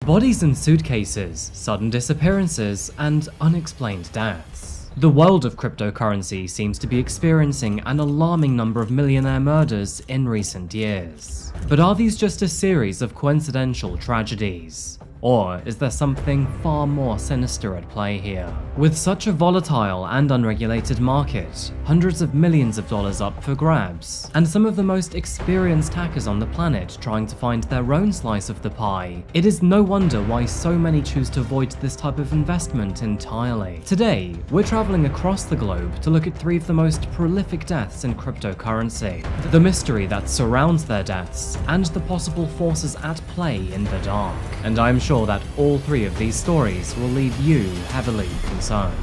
Bodies in suitcases, sudden disappearances, and unexplained deaths. The world of cryptocurrency seems to be experiencing an alarming number of millionaire murders in recent years. But are these just a series of coincidental tragedies? Or is there something far more sinister at play here? With such a volatile and unregulated market, hundreds of millions of dollars up for grabs, and some of the most experienced hackers on the planet trying to find their own slice of the pie, it is no wonder why so many choose to avoid this type of investment entirely. Today, we're traveling across the globe to look at three of the most prolific deaths in cryptocurrency, the mystery that surrounds their deaths, and the possible forces at play in the dark. And I'm sure that all three of these stories will leave you heavily concerned.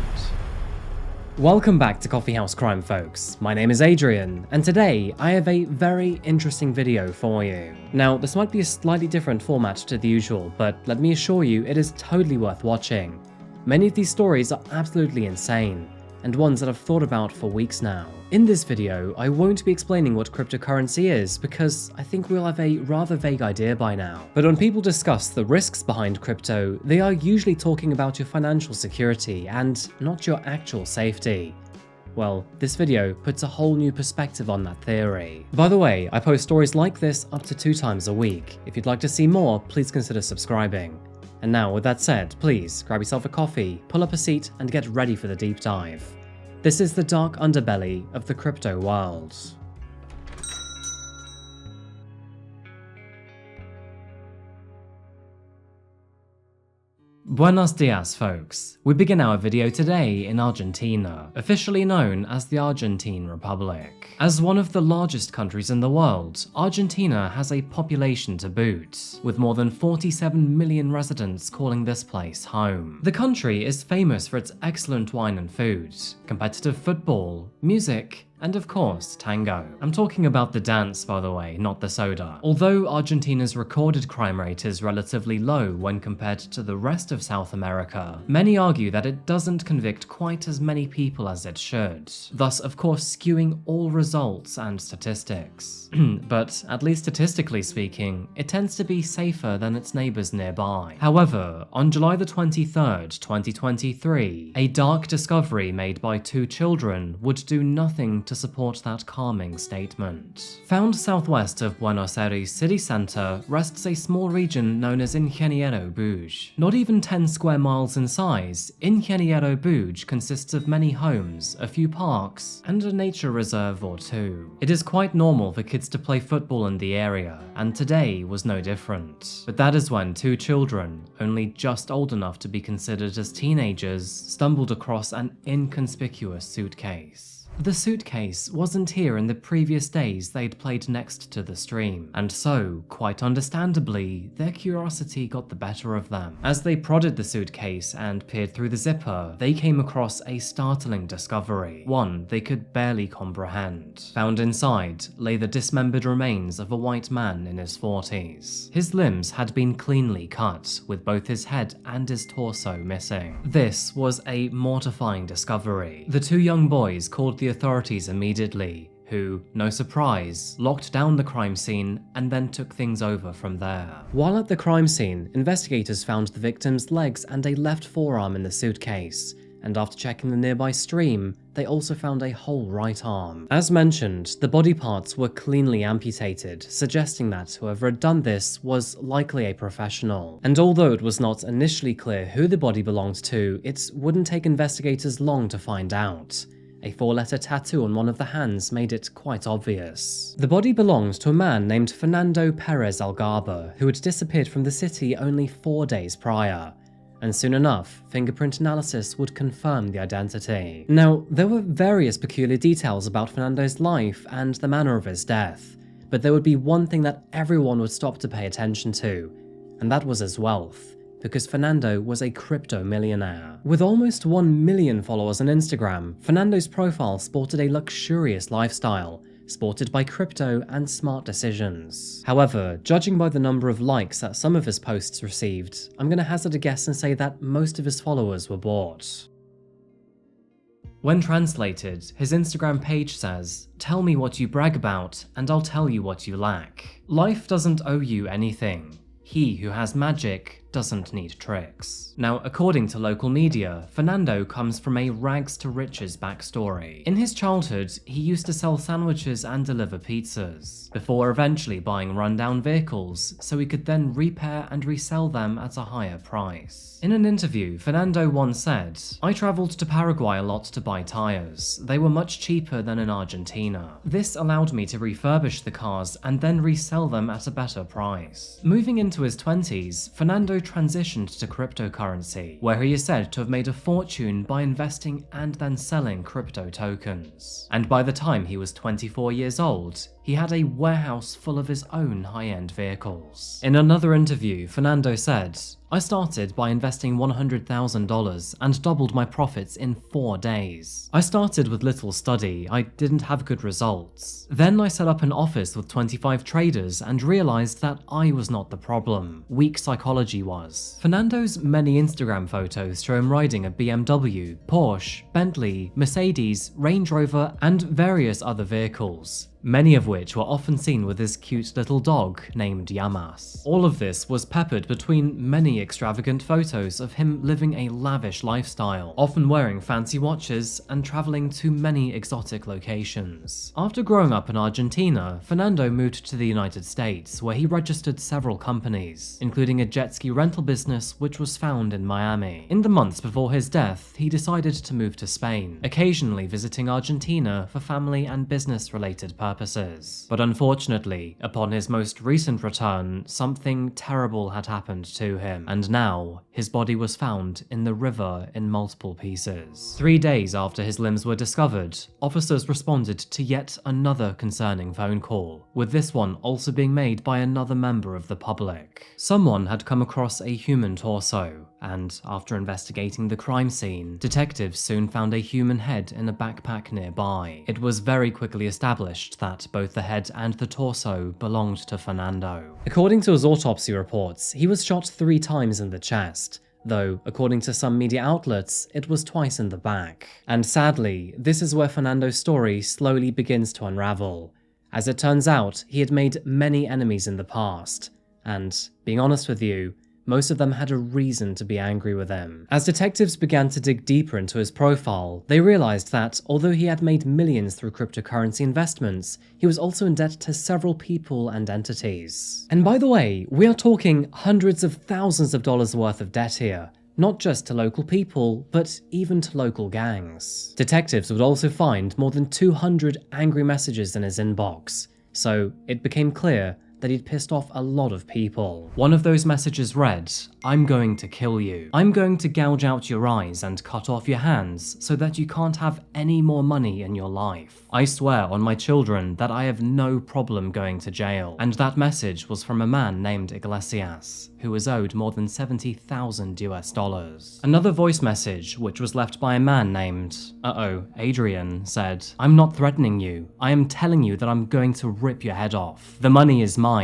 Welcome back to Coffee House Crime, folks. My name is Adrian, and today I have a very interesting video for you. Now, this might be a slightly different format to the usual, but let me assure you it is totally worth watching. Many of these stories are absolutely insane, and ones that I've thought about for weeks now. In this video, I won't be explaining what cryptocurrency is because I think we'll have a rather vague idea by now. But when people discuss the risks behind crypto, they are usually talking about your financial security and not your actual safety. Well, this video puts a whole new perspective on that theory. By the way, I post stories like this up to 2 times a week. If you'd like to see more, please consider subscribing. And now, with that said, please grab yourself a coffee, pull up a seat, and get ready for the deep dive. This is the dark underbelly of the crypto world. Buenos dias, folks. We begin our video today in Argentina, officially known as the Argentine Republic. As one of the largest countries in the world, Argentina has a population to boot, with more than 47 million residents calling this place home. The country is famous for its excellent wine and food, competitive football, music, and of course, tango. I'm talking about the dance, by the way, not the soda. Although Argentina's recorded crime rate is relatively low when compared to the rest of South America, many argue that it doesn't convict quite as many people as it should, thus of course skewing all results and statistics. But at least statistically speaking, it tends to be safer than its neighbors nearby. However, on July the 23rd, 2023, a dark discovery made by 2 children would do nothing to support that calming statement. Found southwest of Buenos Aires city center rests a small region known as Ingeniero Buge. Not even 10 square miles in size, Ingeniero Buge consists of many homes, a few parks, and a nature reserve or 2. It is quite normal for kids to play football in the area, and today was no different. But that is when 2 children, only just old enough to be considered as teenagers, stumbled across an inconspicuous suitcase. The suitcase wasn't here in the previous days they'd played next to the stream, and so, quite understandably, their curiosity got the better of them. As they prodded the suitcase and peered through the zipper, they came across a startling discovery, one they could barely comprehend. Found inside lay the dismembered remains of a white man in his 40s. His limbs had been cleanly cut, with both his head and his torso missing. This was a mortifying discovery. The 2 young boys called the authorities immediately, who, no surprise, locked down the crime scene and then took things over from there. While at the crime scene, investigators found the victim's legs and a left forearm in the suitcase, and after checking the nearby stream, they also found a whole right arm. As mentioned, the body parts were cleanly amputated, suggesting that whoever had done this was likely a professional. And although it was not initially clear who the body belonged to, it wouldn't take investigators long to find out. A 4-letter tattoo on one of the hands made it quite obvious. The body belonged to a man named Fernando Perez Algarba, who had disappeared from the city only 4 days prior. And soon enough, fingerprint analysis would confirm the identity. Now, there were various peculiar details about Fernando's life and the manner of his death, but there would be one thing that everyone would stop to pay attention to, and that was his wealth. Because Fernando was a crypto millionaire. With almost 1 million followers on Instagram, Fernando's profile sported a luxurious lifestyle, sported by crypto and smart decisions. However, judging by the number of likes that some of his posts received, I'm gonna hazard a guess and say that most of his followers were bought. When translated, his Instagram page says, "Tell me what you brag about, and I'll tell you what you lack. Life doesn't owe you anything. He who has magic doesn't need tricks. Now, according to local media, Fernando comes from a rags to riches backstory. In his childhood, he used to sell sandwiches and deliver pizzas, before eventually buying rundown vehicles so he could then repair and resell them at a higher price. In an interview, Fernando once said, "I traveled to Paraguay a lot to buy tires. They were much cheaper than in Argentina. This allowed me to refurbish the cars and then resell them at a better price." Moving into his 20s, Fernando transitioned to cryptocurrency, where he is said to have made a fortune by investing and then selling crypto tokens. And by the time he was 24 years old, he had a warehouse full of his own high-end vehicles. In another interview, Fernando said, "I started by investing $100,000 and doubled my profits in 4 days. I started with little study, I didn't have good results. Then I set up an office with 25 traders and realized that I was not the problem, weak psychology was." Fernando's many Instagram photos show him riding a BMW, Porsche, Bentley, Mercedes, Range Rover, and various other vehicles, many of which were often seen with his cute little dog named Yamas. All of this was peppered between many extravagant photos of him living a lavish lifestyle, often wearing fancy watches and traveling to many exotic locations. After growing up in Argentina, Fernando moved to the United States, where he registered several companies, including a jet ski rental business which was found in Miami. In the months before his death, he decided to move to Spain, occasionally visiting Argentina for family and business-related purposes. But unfortunately, upon his most recent return, something terrible had happened to him, and now his body was found in the river in multiple pieces. 3 days after his limbs were discovered, officers responded to yet another concerning phone call, with this one also being made by another member of the public. Someone had come across a human torso, and after investigating the crime scene, detectives soon found a human head in a backpack nearby. It was very quickly established that both the head and the torso belonged to Fernando. According to his autopsy reports, he was shot 3 times in the chest, though according to some media outlets, it was twice in the back. And sadly, this is where Fernando's story slowly begins to unravel. As it turns out, he had made many enemies in the past, and being honest with you, most of them had a reason to be angry with him. As detectives began to dig deeper into his profile, they realized that although he had made millions through cryptocurrency investments, he was also in debt to several people and entities. And by the way, we are talking hundreds of thousands of dollars worth of debt here, not just to local people, but even to local gangs. Detectives would also find more than 200 angry messages in his inbox, so it became clear that he'd pissed off a lot of people. One of those messages read, "I'm going to kill you. I'm going to gouge out your eyes and cut off your hands so that you can't have any more money in your life. I swear on my children that I have no problem going to jail." And that message was from a man named Iglesias, who was owed more than $70,000 US. Another voice message, which was left by a man named, Adrian, said, "I'm not threatening you. I am telling you that I'm going to rip your head off. The money is mine,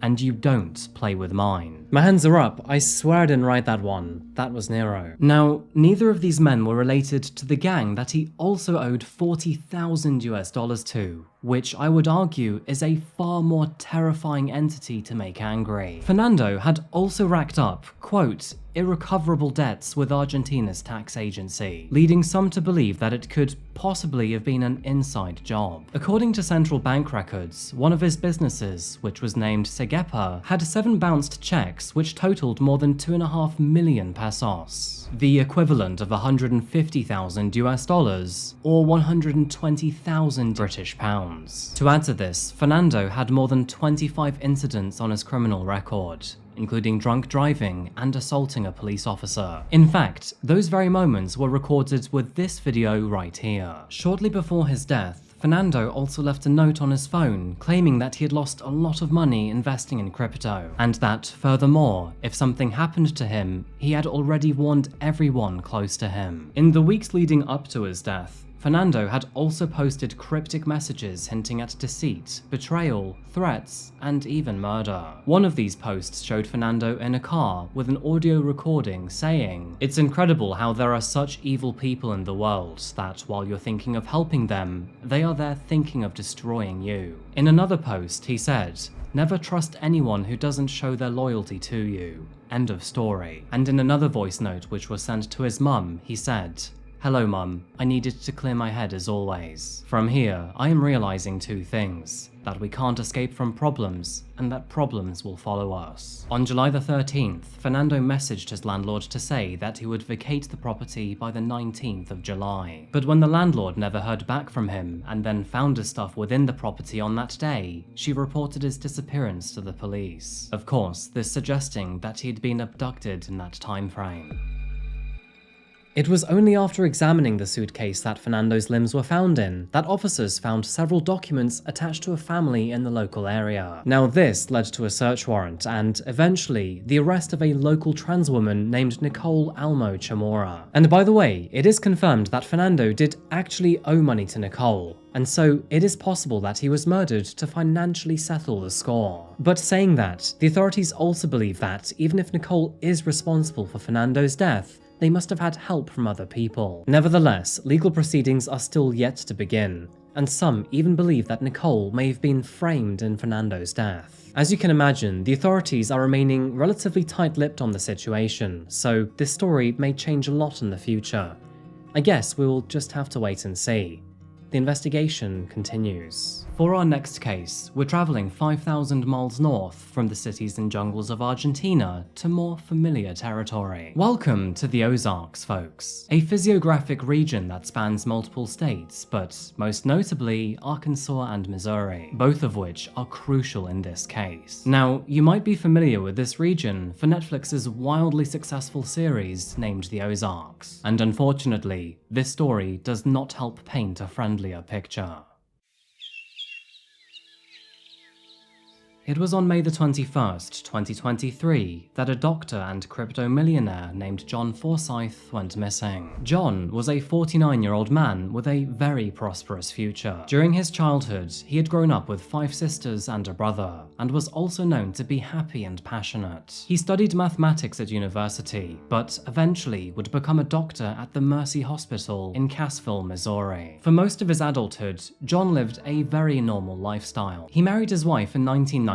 and you don't play with mine." My hands are up, I swear I didn't write that one. That was Nero. Now, neither of these men were related to the gang that he also owed $40,000 US to, which I would argue is a far more terrifying entity to make angry. Fernando had also racked up, quote, irrecoverable debts with Argentina's tax agency, leading some to believe that it could possibly have been an inside job. According to central bank records, one of his businesses, which was named Segepa, had 7 bounced checks which totaled more than 2.5 million pesos, the equivalent of $150,000 US or 120,000 British pounds. To add to this, Fernando had more than 25 incidents on his criminal record, including drunk driving and assaulting a police officer. In fact, those very moments were recorded with this video right here. Shortly before his death, Fernando also left a note on his phone claiming that he had lost a lot of money investing in crypto, and that, furthermore, if something happened to him, he had already warned everyone close to him. In the weeks leading up to his death, Fernando had also posted cryptic messages hinting at deceit, betrayal, threats, and even murder. One of these posts showed Fernando in a car with an audio recording saying, "It's incredible how there are such evil people in the world that while you're thinking of helping them, they are there thinking of destroying you." In another post, he said, "Never trust anyone who doesn't show their loyalty to you. End of story. And in another voice note which was sent to his mum, he said, "Hello mum, I needed to clear my head as always. From here, I am realizing two things. That we can't escape from problems, and that problems will follow us." On July the 13th, Fernando messaged his landlord to say that he would vacate the property by the 19th of July. But when the landlord never heard back from him and then found his stuff within the property on that day, she reported his disappearance to the police. Of course, this suggesting that he'd been abducted in that time frame. It was only after examining the suitcase that Fernando's limbs were found in that officers found several documents attached to a family in the local area. Now this led to a search warrant and, eventually, the arrest of a local trans woman named Nicole Almo Chamorro. And by the way, it is confirmed that Fernando did actually owe money to Nicole, and so it is possible that he was murdered to financially settle the score. But saying that, the authorities also believe that even if Nicole is responsible for Fernando's death, they must have had help from other people. Nevertheless, legal proceedings are still yet to begin, and some even believe that Nicole may have been framed in Fernando's death. As you can imagine, the authorities are remaining relatively tight-lipped on the situation, so this story may change a lot in the future. I guess we will just have to wait and see. The investigation continues. For our next case, we're traveling 5,000 miles north from the cities and jungles of Argentina to more familiar territory. Welcome to the Ozarks, folks. A physiographic region that spans multiple states, but most notably Arkansas and Missouri, both of which are crucial in this case. Now, you might be familiar with this region for Netflix's wildly successful series named The Ozarks. And unfortunately, this story does not help paint a friendlier picture. It was on May the 21st, 2023, that a doctor and crypto millionaire named John Forsyth went missing. John was a 49-year-old man with a very prosperous future. During his childhood, he had grown up with 5 sisters and a brother, and was also known to be happy and passionate. He studied mathematics at university, but eventually would become a doctor at the Mercy Hospital in Cassville, Missouri. For most of his adulthood, John lived a very normal lifestyle. He married his wife in 1995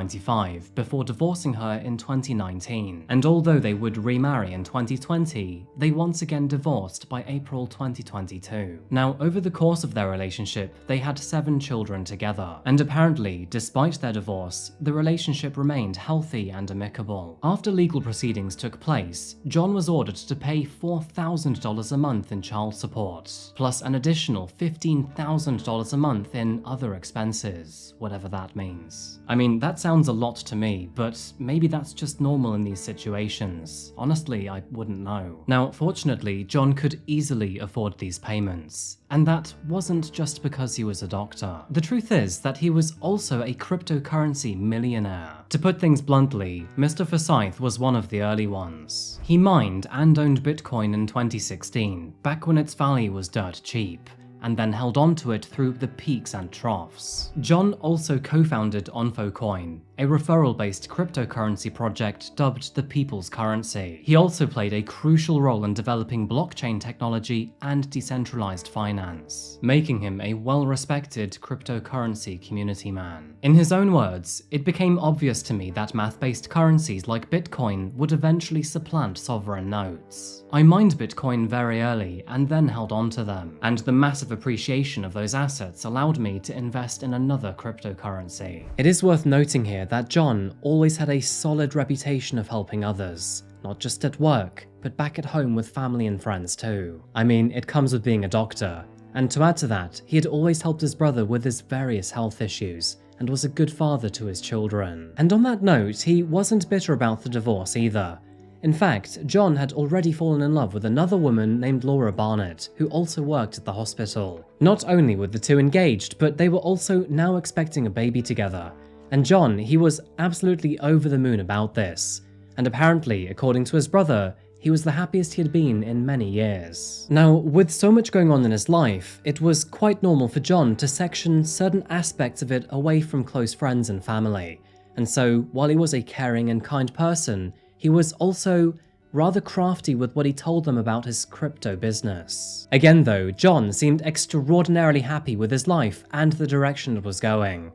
before divorcing her in 2019, and although they would remarry in 2020, they once again divorced by April 2022. Now, over the course of their relationship, they had 7 children together, and apparently, despite their divorce, the relationship remained healthy and amicable. After legal proceedings took place, John was ordered to pay $4,000 a month in child support, plus an additional $15,000 a month in other expenses, whatever that means. I mean, that sounds a lot to me, but maybe that's just normal in these situations. Honestly, I wouldn't know. Now, fortunately, John could easily afford these payments. And that wasn't just because he was a doctor. The truth is that he was also a cryptocurrency millionaire. To put things bluntly, Mr. Forsyth was one of the early ones. He mined and owned Bitcoin in 2016, back when its value was dirt cheap, and then held on to it through the peaks and troughs. John also co-founded OnfoCoin, a referral-based cryptocurrency project dubbed the People's Currency. He also played a crucial role in developing blockchain technology and decentralized finance, making him a well-respected cryptocurrency community man. In his own words, "It became obvious to me that math-based currencies like Bitcoin would eventually supplant sovereign notes. I mined Bitcoin very early and then held on to them, and the massive appreciation of those assets allowed me to invest in another cryptocurrency." It is worth noting here that John always had a solid reputation of helping others, not just at work, but back at home with family and friends too. I mean, it comes with being a doctor, and to add to that, he had always helped his brother with his various health issues, and was a good father to his children. And on that note, he wasn't bitter about the divorce either. In fact, John had already fallen in love with another woman named Laura Barnett, who also worked at the hospital. Not only were the two engaged, but they were also now expecting a baby together. And John, he was absolutely over the moon about this. And apparently, according to his brother, he was the happiest he had been in many years. Now, with so much going on in his life, it was quite normal for John to section certain aspects of it away from close friends and family. And so, while he was a caring and kind person, he was also rather crafty with what he told them about his crypto business. Again though, John seemed extraordinarily happy with his life and the direction it was going.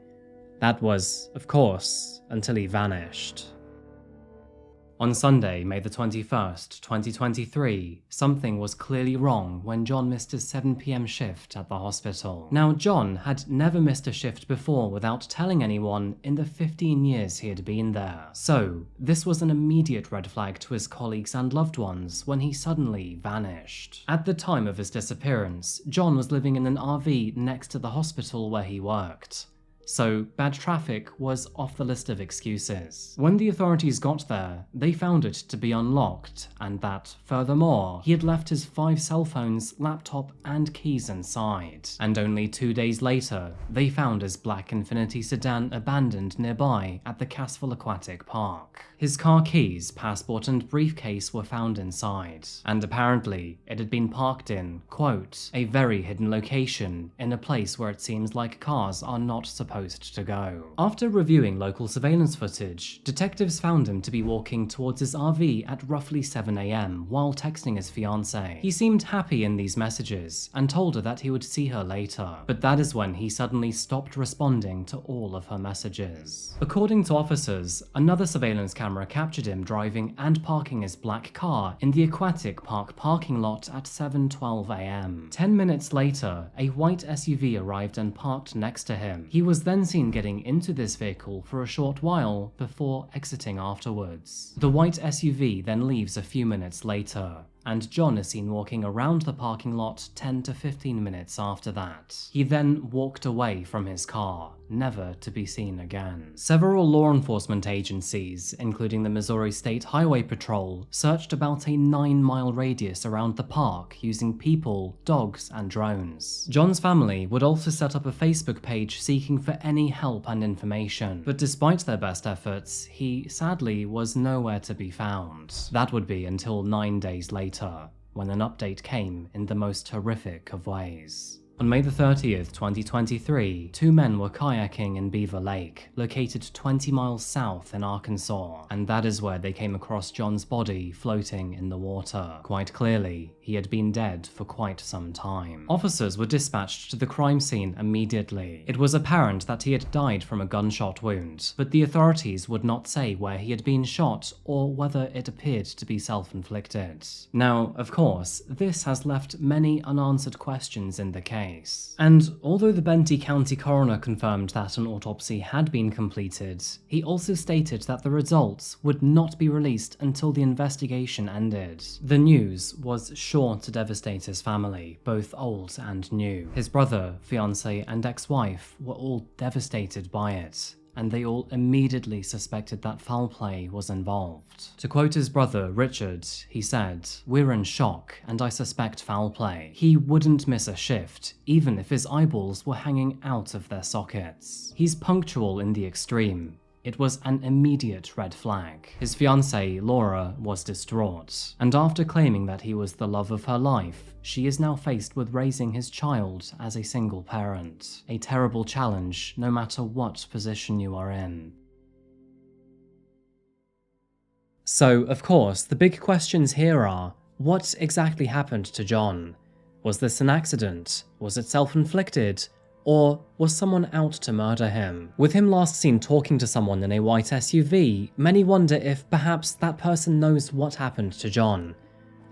That was, of course, until he vanished. On Sunday, May the 21st, 2023, something was clearly wrong when John missed his 7 p.m. shift at the hospital. Now, John had never missed a shift before without telling anyone in the 15 years he had been there. So, this was an immediate red flag to his colleagues and loved ones when he suddenly vanished. At the time of his disappearance, John was living in an RV next to the hospital where he worked. So, bad traffic was off the list of excuses. When the authorities got there, they found it to be unlocked, and that, furthermore, he had left his 5 cell phones, laptop, and keys inside. And only 2 days later, they found his black Infiniti sedan abandoned nearby at the Castle Aquatic Park. His car keys, passport, and briefcase were found inside, and apparently, it had been parked in, quote, a very hidden location, in a place where it seems like cars are not supposed to go. After reviewing local surveillance footage, detectives found him to be walking towards his RV at roughly 7 a.m. while texting his fiancée. He seemed happy in these messages and told her that he would see her later, but that is when he suddenly stopped responding to all of her messages. According to officers, another surveillance camera captured him driving and parking his black car in the Aquatic Park parking lot at 7:12 a.m. 10 minutes later, a white SUV arrived and parked next to him. He was then seen getting into this vehicle for a short while before exiting afterwards. The white SUV then leaves a few minutes later, and John is seen walking around the parking lot 10 to 15 minutes after that. He then walked away from his car, never to be seen again. Several law enforcement agencies, including the Missouri State Highway Patrol, searched about a 9-mile radius around the park using people, dogs, and drones. John's family would also set up a Facebook page seeking for any help and information, but despite their best efforts, he sadly was nowhere to be found. That would be until 9 days later, when an update came in the most horrific of ways. On May the 30th, 2023, 2 men were kayaking in Beaver Lake, located 20 miles south in Arkansas, and that is where they came across John's body floating in the water. Quite clearly, he had been dead for quite some time. Officers were dispatched to the crime scene immediately. It was apparent that he had died from a gunshot wound, but the authorities would not say where he had been shot or whether it appeared to be self-inflicted. Now, of course, this has left many unanswered questions in the case. And although the Benton County coroner confirmed that an autopsy had been completed, he also stated that the results would not be released until the investigation ended. The news was sure to devastate his family, both old and new. His brother, fiancé, and ex-wife were all devastated by it, and they all immediately suspected that foul play was involved. To quote his brother, Richard, he said, "We're in shock, and I suspect foul play. He wouldn't miss a shift, even if his eyeballs were hanging out of their sockets. He's punctual in the extreme. It was an immediate red flag." His fiancée, Laura, was distraught, and after claiming that he was the love of her life, she is now faced with raising his child as a single parent. A terrible challenge, no matter what position you are in. So, of course, the big questions here are, what exactly happened to John? Was this an accident? Was it self-inflicted? Or was someone out to murder him? With him last seen talking to someone in a white SUV, many wonder if perhaps that person knows what happened to John.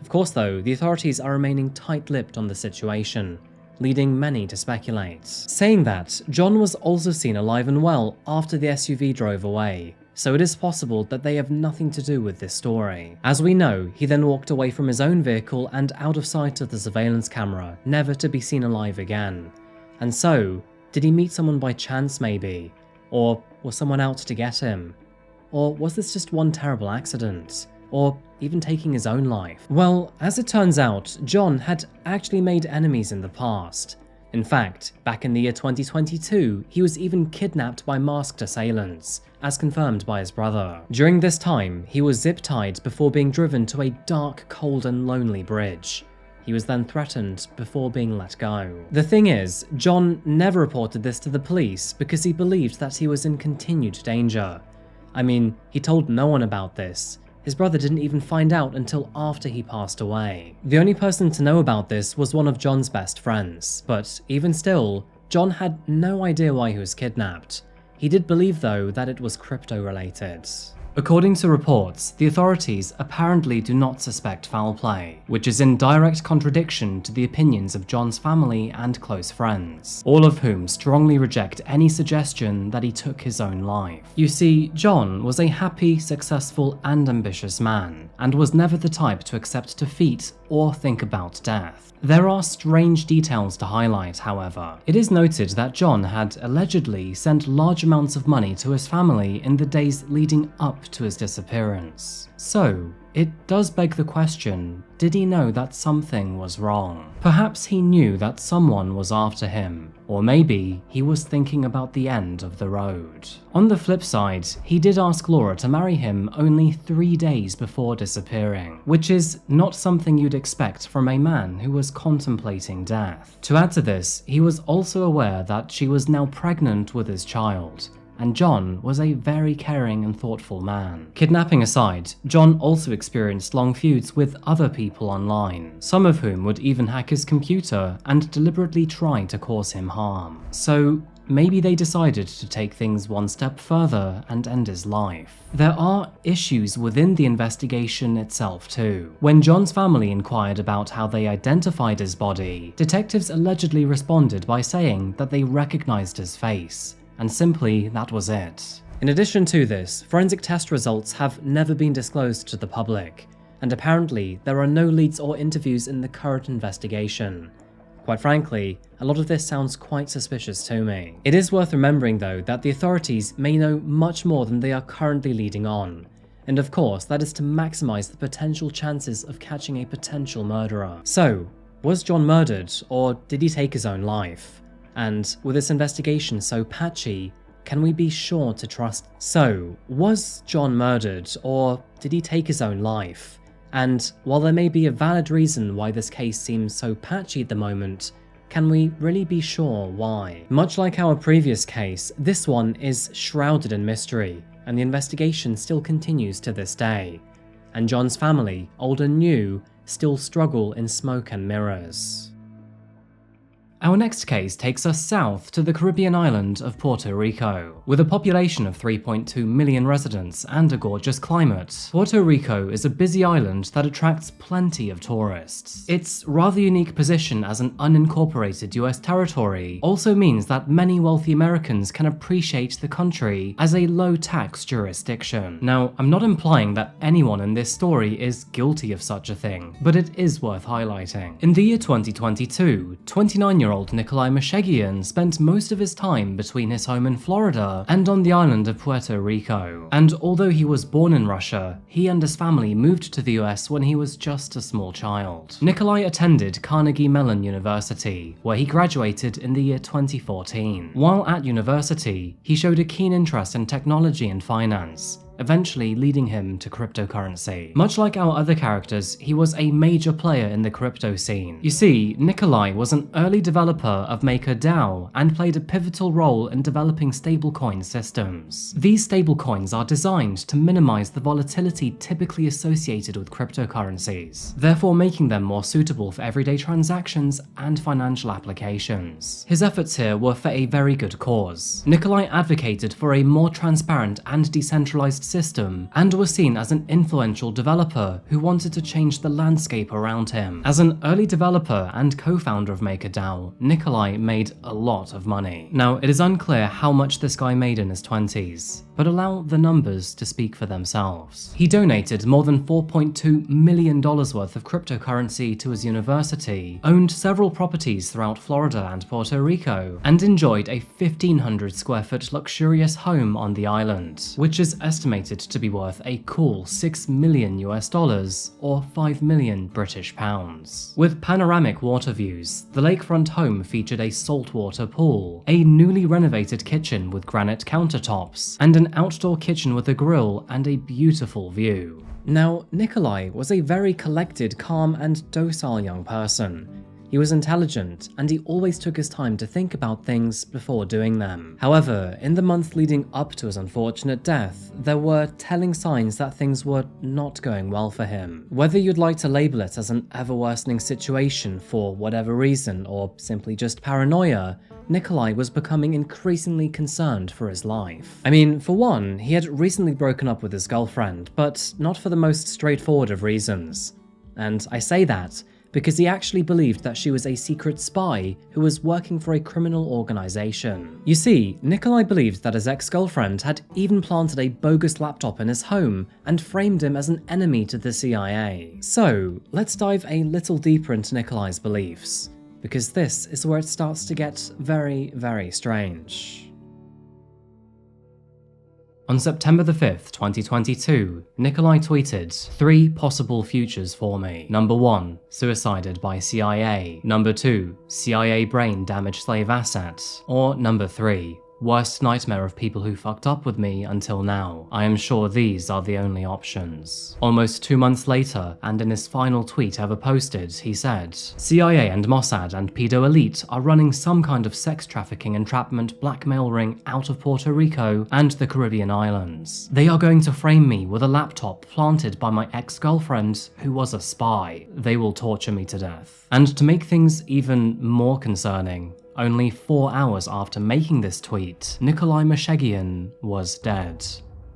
Of course though, the authorities are remaining tight-lipped on the situation, leading many to speculate. Saying that, John was also seen alive and well after the SUV drove away, so it is possible that they have nothing to do with this story. As we know, he then walked away from his own vehicle and out of sight of the surveillance camera, never to be seen alive again. And so, did he meet someone by chance maybe? Or was someone out to get him? Or was this just one terrible accident? Or even taking his own life? Well, as it turns out, John had actually made enemies in the past. In fact, back in the year 2022, he was even kidnapped by masked assailants, as confirmed by his brother. During this time, he was zip-tied before being driven to a dark, cold and lonely bridge. He was then threatened before being let go. The thing is, John never reported this to the police because he believed that he was in continued danger. I mean, he told no one about this. His brother didn't even find out until after he passed away. The only person to know about this was one of John's best friends, but even still, John had no idea why he was kidnapped. He did believe though that it was crypto related. According to reports, the authorities apparently do not suspect foul play, which is in direct contradiction to the opinions of John's family and close friends, all of whom strongly reject any suggestion that he took his own life. You see, John was a happy, successful, and ambitious man, and was never the type to accept defeat or think about death. There are strange details to highlight, however. It is noted that John had allegedly sent large amounts of money to his family in the days leading up to his disappearance. So, it does beg the question, did he know that something was wrong? Perhaps he knew that someone was after him, or maybe he was thinking about the end of the road. On the flip side, he did ask Laura to marry him only 3 days before disappearing, which is not something you'd expect from a man who was contemplating death. To add to this, he was also aware that she was now pregnant with his child, and John was a very caring and thoughtful man. Kidnapping aside, John also experienced long feuds with other people online, some of whom would even hack his computer and deliberately try to cause him harm. So maybe they decided to take things one step further and end his life. There are issues within the investigation itself too. When John's family inquired about how they identified his body, detectives allegedly responded by saying that they recognized his face, and simply that was it. In addition to this, forensic test results have never been disclosed to the public, and apparently there are no leads or interviews in the current investigation. Quite frankly, a lot of this sounds quite suspicious to me. It is worth remembering though that the authorities may know much more than they are currently leading on, and of course that is to maximize the potential chances of catching a potential murderer. So, was John murdered, or did he take his own life? And with this investigation so patchy, can we be sure to trust? So, was John murdered, or did he take his own life? And while there may be a valid reason why this case seems so patchy at the moment, can we really be sure why? Much like our previous case, this one is shrouded in mystery, and the investigation still continues to this day. And John's family, old and new, still struggle in smoke and mirrors. Our next case takes us south to the Caribbean island of Puerto Rico. With a population of 3.2 million residents and a gorgeous climate, Puerto Rico is a busy island that attracts plenty of tourists. Its rather unique position as an unincorporated US territory also means that many wealthy Americans can appreciate the country as a low-tax jurisdiction. Now, I'm not implying that anyone in this story is guilty of such a thing, but it is worth highlighting. In the year 2022, 29-year-old Nikolai Meshegian spent most of his time between his home in Florida and on the island of Puerto Rico. And although he was born in Russia, he and his family moved to the US when he was just a small child. Nikolai attended Carnegie Mellon University, where he graduated in the year 2014. While at university, he showed a keen interest in technology and finance, eventually leading him to cryptocurrency. Much like our other characters, he was a major player in the crypto scene. You see, Nikolai was an early developer of MakerDAO and played a pivotal role in developing stablecoin systems. These stablecoins are designed to minimize the volatility typically associated with cryptocurrencies, therefore making them more suitable for everyday transactions and financial applications. His efforts here were for a very good cause. Nikolai advocated for a more transparent and decentralized system, and was seen as an influential developer who wanted to change the landscape around him. As an early developer and co-founder of MakerDAO, Nikolai made a lot of money. Now, it is unclear how much this guy made in his 20s, but allow the numbers to speak for themselves. He donated more than $4.2 million worth of cryptocurrency to his university, owned several properties throughout Florida and Puerto Rico, and enjoyed a 1,500 square foot luxurious home on the island, which is estimated to be worth a cool $6 million or 5 million British pounds. With panoramic water views, the lakefront home featured a saltwater pool, a newly renovated kitchen with granite countertops, and an outdoor kitchen with a grill and a beautiful view. Now, Nikolai was a very collected, calm, and docile young person. He was intelligent, and he always took his time to think about things before doing them. However, in the month leading up to his unfortunate death, there were telling signs that things were not going well for him. Whether you'd like to label it as an ever-worsening situation for whatever reason, or simply just paranoia, Nikolai was becoming increasingly concerned for his life. I mean, for one, he had recently broken up with his girlfriend, but not for the most straightforward of reasons. And I say that because he actually believed that she was a secret spy who was working for a criminal organization. You see, Nikolai believed that his ex-girlfriend had even planted a bogus laptop in his home and framed him as an enemy to the CIA. So, let's dive a little deeper into Nikolai's beliefs, because this is where it starts to get very, very strange. On September the 5th, 2022, Nikolai tweeted, 3 possible futures for me. Number 1, suicided by CIA. Number 2, CIA brain damaged slave asset. Or number 3, worst nightmare of people who fucked up with me until now. I am sure these are the only options. Almost 2 months later, and in his final tweet ever posted, he said, CIA and Mossad and pedo elite are running some kind of sex trafficking entrapment blackmail ring out of Puerto Rico and the Caribbean islands. They are going to frame me with a laptop planted by my ex-girlfriend who was a spy. They will torture me to death. And to make things even more concerning, only 4 hours after making this tweet, Nikolai Masheghian was dead.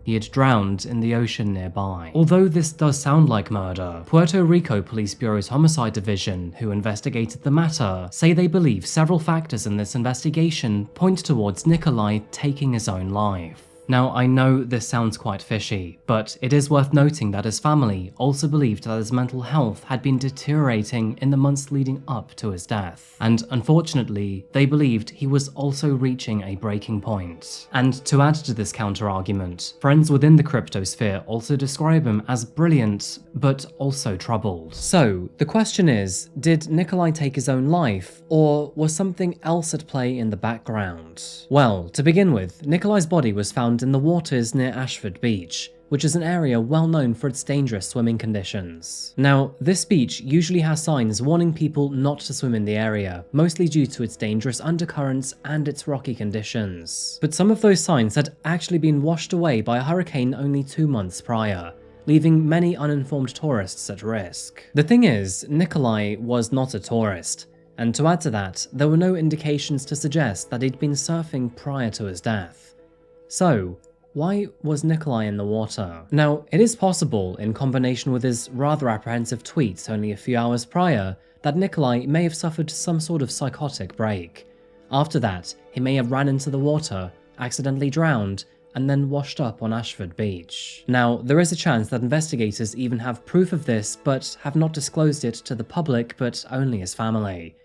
He had drowned in the ocean nearby. Although this does sound like murder, Puerto Rico Police Bureau's Homicide Division, who investigated the matter, say they believe several factors in this investigation point towards Nikolai taking his own life. Now, I know this sounds quite fishy, but it is worth noting that his family also believed that his mental health had been deteriorating in the months leading up to his death. And unfortunately, they believed he was also reaching a breaking point. And to add to this counter-argument, friends within the crypto sphere also describe him as brilliant, but also troubled. So, the question is, did Nikolai take his own life, or was something else at play in the background? Well, to begin with, Nikolai's body was found in the waters near Ashford Beach, which is an area well known for its dangerous swimming conditions. Now, this beach usually has signs warning people not to swim in the area, mostly due to its dangerous undercurrents and its rocky conditions. But some of those signs had actually been washed away by a hurricane only 2 months prior, leaving many uninformed tourists at risk. The thing is, Nikolai was not a tourist, and to add to that, there were no indications to suggest that he'd been surfing prior to his death. So, why was Nikolai in the water? Now, it is possible, in combination with his rather apprehensive tweets only a few hours prior, that Nikolai may have suffered some sort of psychotic break. After that, he may have ran into the water, accidentally drowned, and then washed up on Ashford Beach. Now, there is a chance that investigators even have proof of this, but have not disclosed it to the public, but only his family.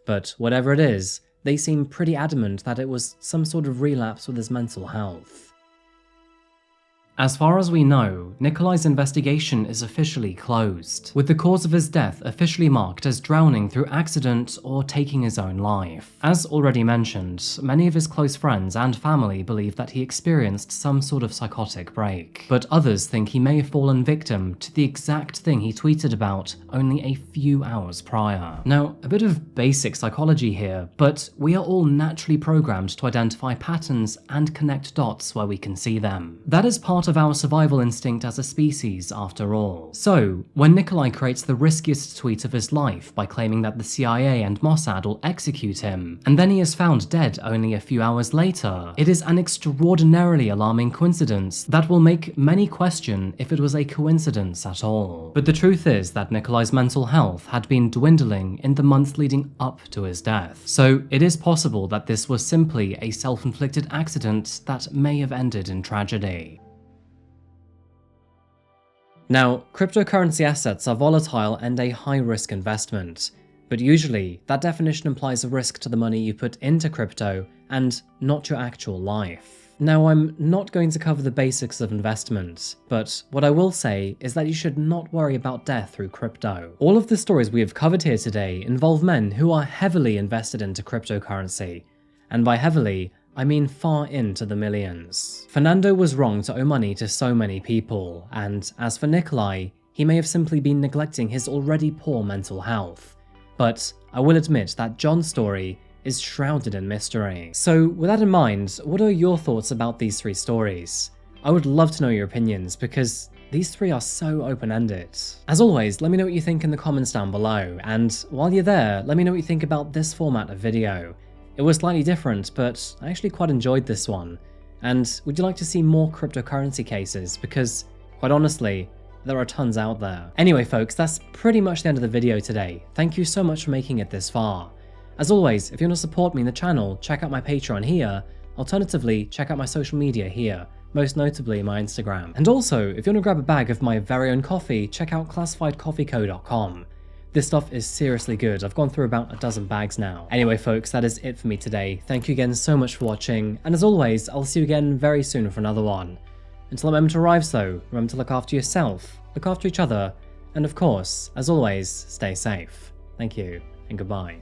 But whatever it is, they seem pretty adamant that it was some sort of relapse with his mental health. As far as we know, Nikolai's investigation is officially closed, with the cause of his death officially marked as drowning through accident or taking his own life. As already mentioned, many of his close friends and family believe that he experienced some sort of psychotic break, but others think he may have fallen victim to the exact thing he tweeted about only a few hours prior. Now, a bit of basic psychology here, but we are all naturally programmed to identify patterns and connect dots where we can see them. That is part of our survival instinct as a species, after all. So, when Nikolai creates the riskiest tweet of his life by claiming that the CIA and Mossad will execute him, and then he is found dead only a few hours later, it is an extraordinarily alarming coincidence that will make many question if it was a coincidence at all. But the truth is that Nikolai's mental health had been dwindling in the months leading up to his death, so it is possible that this was simply a self-inflicted accident that may have ended in tragedy. Now, cryptocurrency assets are volatile and a high-risk investment, but usually that definition implies a risk to the money you put into crypto and not your actual life. Now, I'm not going to cover the basics of investment, but what I will say is that you should not worry about death through crypto. All of the stories we have covered here today involve men who are heavily invested into cryptocurrency, and by heavily, I mean far into the millions. Fernando was wrong to owe money to so many people, and as for Nikolai, he may have simply been neglecting his already poor mental health. But I will admit that John's story is shrouded in mystery. So with that in mind, what are your thoughts about these 3 stories? I would love to know your opinions because these 3 are so open-ended. As always, let me know what you think in the comments down below, and while you're there, let me know what you think about this format of video. It was slightly different, but I actually quite enjoyed this one. And would you like to see more cryptocurrency cases? Because, quite honestly, there are tons out there. Anyway folks, that's pretty much the end of the video today. Thank you so much for making it this far. As always, if you want to support me in the channel, check out my Patreon here. Alternatively, check out my social media here, most notably my Instagram. And also, if you want to grab a bag of my very own coffee, check out classifiedcoffeeco.com. This stuff is seriously good. I've gone through about a dozen bags now. Anyway folks, that is it for me today. Thank you again so much for watching, and as always, I'll see you again very soon for another one. Until that moment arrives though, remember to look after yourself, look after each other, and of course, as always, stay safe. Thank you, and goodbye.